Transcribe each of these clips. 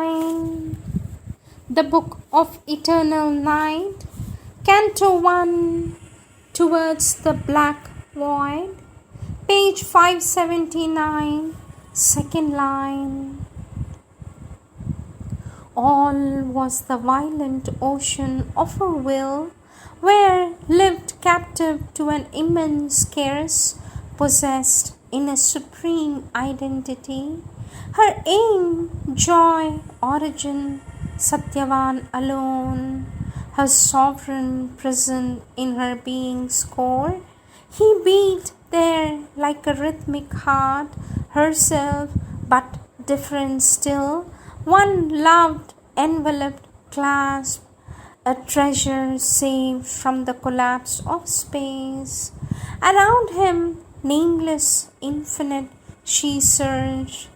9. The Book of Eternal Night, Canto 1, Towards the Black Void, page 579, second line. All was the violent ocean of her will, where lived captive to an immense scarce, possessed in a supreme identity. Her aim, joy, origin, Satyavan alone, her sovereign prison in her being's core. He beat there like a rhythmic heart, herself but different still, one loved, enveloped, clasped, a treasure saved from the collapse of space. Around him, nameless, infinite, she surged,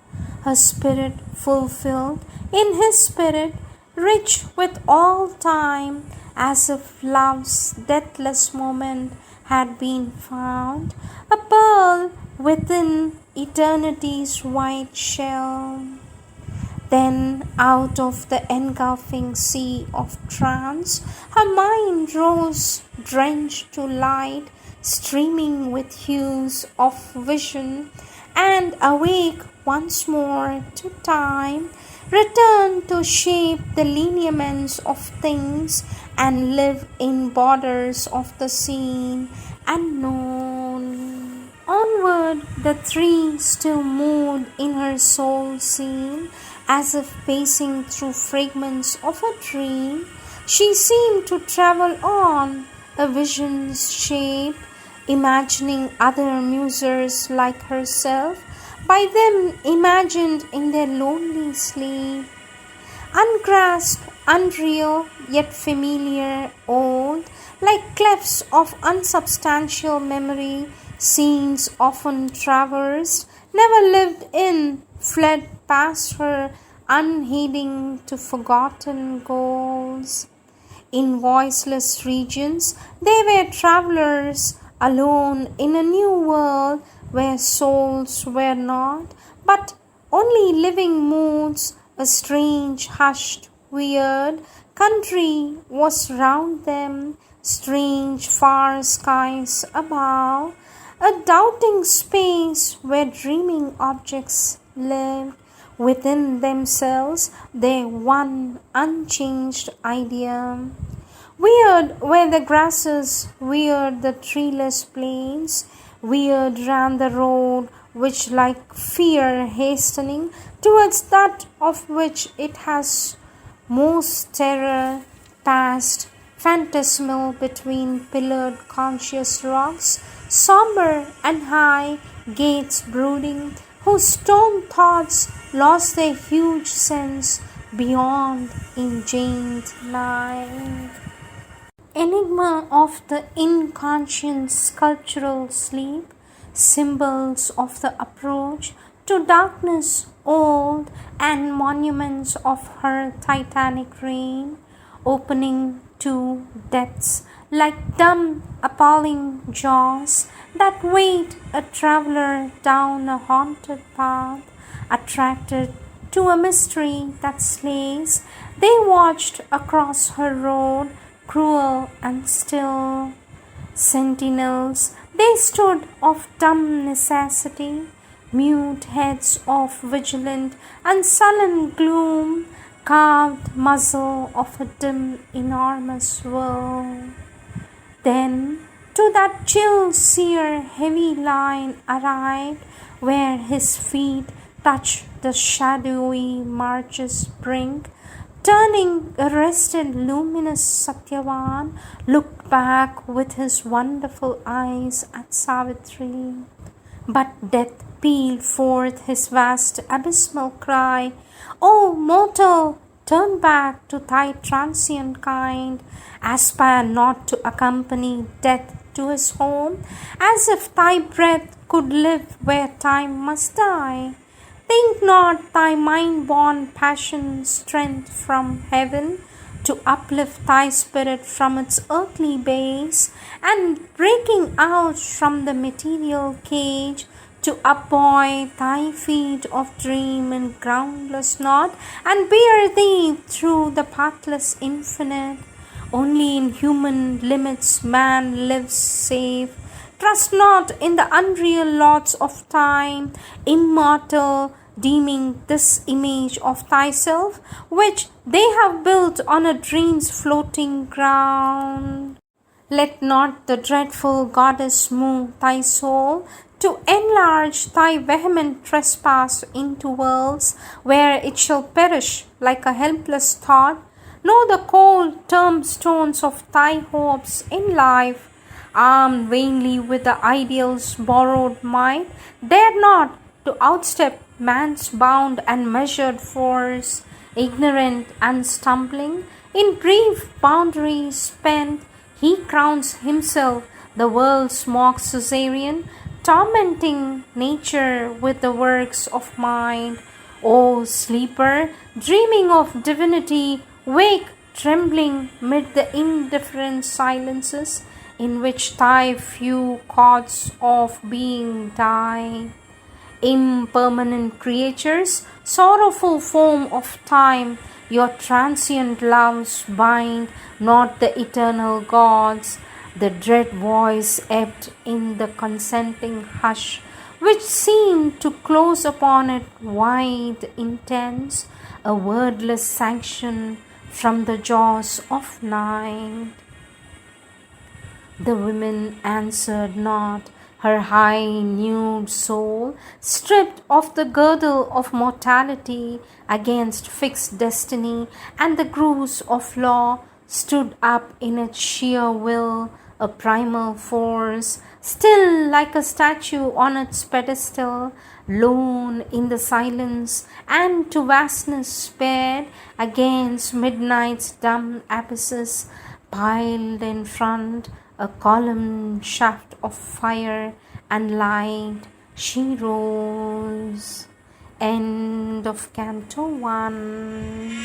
her spirit fulfilled in his spirit, rich with all time, as if love's deathless moment had been found, a pearl within eternity's white shell. Then out of the engulfing sea of trance, her mind rose, drenched to light, streaming with hues of vision, and awake once more to time, returned to shape the lineaments of things and live in borders of the seen and known. Onward the three still moved in her soul scene, as if pacing through fragments of a dream. She seemed to travel on, a vision's shape, imagining other musers like herself, by them imagined in their lonely sleep. Ungrasped, unreal, yet familiar, old, like clefts of unsubstantial memory, scenes often traversed, never lived in, fled past her, unheeding to forgotten goals. In voiceless regions, they were travelers, alone in a new world where souls were not, but only living moods. A strange, hushed, weird country was round them, strange, far skies above, a doubting space where dreaming objects lived within themselves, their one unchanged idea. Weird were the grasses, weird the treeless plains, weird ran the road which, like fear hastening towards that of which it has most terror, passed phantasmal between pillared conscious rocks, sombre and high, gates brooding, whose stone thoughts lost their huge sense beyond enchained night. Enigma of the inconscient sculptural sleep, symbols of the approach to darkness old, and monuments of her titanic reign, opening to depths like dumb, appalling jaws that wait a traveler down a haunted path, attracted to a mystery that slays. They watched across her road, cruel and still. Sentinels, they stood of dumb necessity, mute heads of vigilant and sullen gloom, carved muzzle of a dim, enormous world. Then to that chill, sear, heavy line arrived, where his feet touched the shadowy march's brink. Turning, arrested, luminous Satyavan looked back with his wonderful eyes at Savitri. But death pealed forth his vast abysmal cry, "O mortal, turn back to thy transient kind, aspire not to accompany death to his home, as if thy breath could live where time must die. Think not thy mind-born passion strength from heaven to uplift thy spirit from its earthly base, and breaking out from the material cage to upbuoy thy feet of dream and groundless knot, and bear thee through the pathless infinite. Only in human limits man lives safe. Trust not in the unreal lots of time, immortal, deeming this image of thyself, which they have built on a dream's floating ground. Let not the dreadful goddess move thy soul to enlarge thy vehement trespass into worlds where it shall perish like a helpless thought, nor the cold tombstones of thy hopes in life, armed vainly with the ideal's borrowed might, dare not to outstep man's bound and measured force, ignorant and stumbling, in brief boundaries spent, he crowns himself the world's mock Caesarean, tormenting nature with the works of mind. O sleeper, dreaming of divinity, wake trembling mid the indifferent silences in which thy few chords of being die. Impermanent creatures, sorrowful foam of time, your transient loves bind not the eternal gods. The dread voice ebbed in the consenting hush, which seemed to close upon it wide intense, a wordless sanction from the jaws of night. The woman answered not, her high nude soul, stripped of the girdle of mortality against fixed destiny and the grooves of law, stood up in its sheer will, a primal force, still like a statue on its pedestal, lone in the silence, and to vastness spared against midnight's dumb abysses, piled in front a column shaft of fire and light, she rose. End of Canto 1.